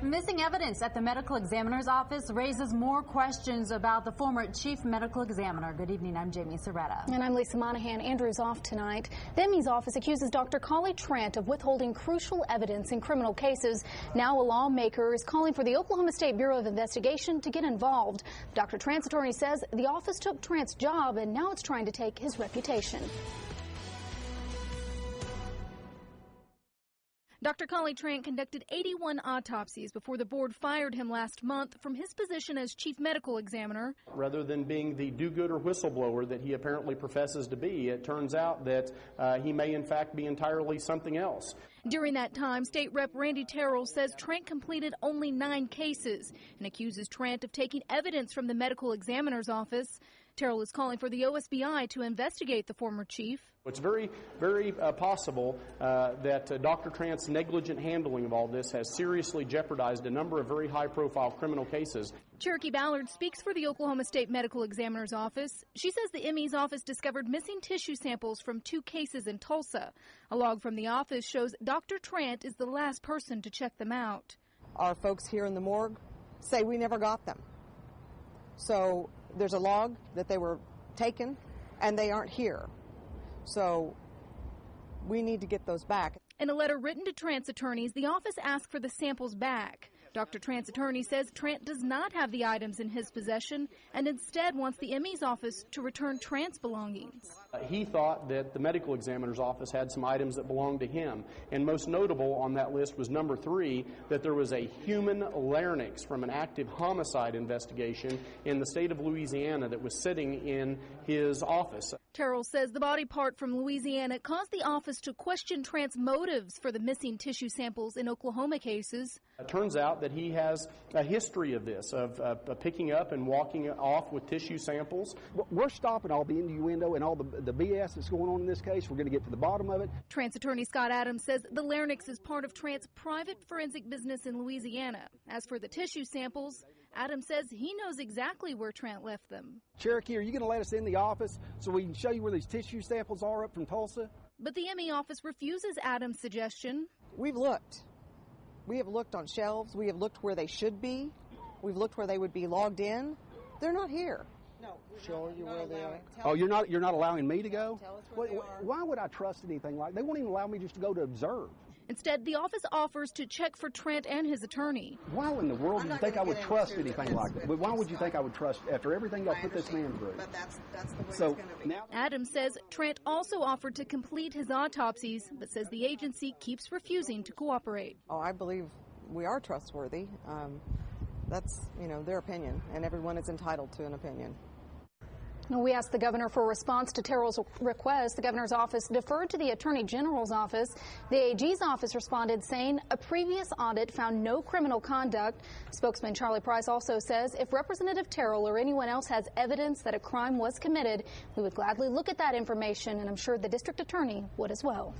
Missing evidence at the medical examiner's office raises more questions about the former chief medical examiner. Good evening, I'm Jamie Soretta. And I'm Lisa Monahan. Andrew's off tonight. The ME's office accuses Dr. Collie Trant of withholding crucial evidence in criminal cases. Now a lawmaker is calling for the Oklahoma State Bureau of Investigation to get involved. Dr. Trant's attorney says the office took Trant's job and now it's trying to take his reputation. Dr. Collie Trant conducted 81 autopsies before the board fired him last month from his position as chief medical examiner. Rather than being the do-gooder whistleblower that he apparently professes to be, it turns out that he may in fact be entirely something else. During that time, State Rep Randy Terrill says Trant completed only 9 cases and accuses Trant of taking evidence from the medical examiner's office. Terrill is calling for the OSBI to investigate the former chief. It's very, very possible that Dr. Trant's negligent handling of all this has seriously jeopardized a number of very high-profile criminal cases. Cherokee Ballard speaks for the Oklahoma State Medical Examiner's office. She says the ME's office discovered missing tissue samples from 2 cases in Tulsa. A log from the office shows Dr. Trant is the last person to check them out. Our folks here in the morgue say we never got them. So there's a log that they were taken and they aren't here. So we need to get those back. In a letter written to Trant's attorneys, the office asked for the samples back. Dr. Trant's attorney says Trant does not have the items in his possession and instead wants the ME's office to return Trant's belongings. He thought that the medical examiner's office had some items that belonged to him. And most notable on that list was number 3, that there was a human larynx from an active homicide investigation in the state of Louisiana that was sitting in his office. Terrill says the body part from Louisiana caused the office to question Trant's motives for the missing tissue samples in Oklahoma cases. It turns out that he has a history of this, of picking up and walking off with tissue samples. We're stopping all the innuendo and all the BS that's going on in this case. We're going to get to the bottom of it. Trant's attorney Scott Adams says the larynx is part of Trant's private forensic business in Louisiana. As for the tissue samples, Adams says he knows exactly where Trant left them. Cherokee, are you going to let us in the office so we can show you where these tissue samples are up from Tulsa? But the ME office refuses Adams' suggestion. We've looked. We have looked on shelves. We have looked where they should be. We've looked where they would be logged in. They're not here. No, show you where they are. Oh, you're not allowing me to go? Tell us where they are. Why would I trust anything like that? They won't even allow me just to go to observe. Instead, the office offers to check for Trant and his attorney. Why in the world do you think I would trust anything like that? Why would you think I would trust after everything I put this man through? But that's the way it's going to be. Now, Adams says Trant also offered to complete his autopsies, but says the agency keeps refusing to cooperate. Oh, I believe we are trustworthy. That's, their opinion, and everyone is entitled to an opinion. We asked the governor for a response to Terrill's request. The governor's office deferred to the attorney general's office. The AG's office responded saying a previous audit found no criminal conduct. Spokesman Charlie Price also says if Representative Terrill or anyone else has evidence that a crime was committed, we would gladly look at that information, and I'm sure the district attorney would as well.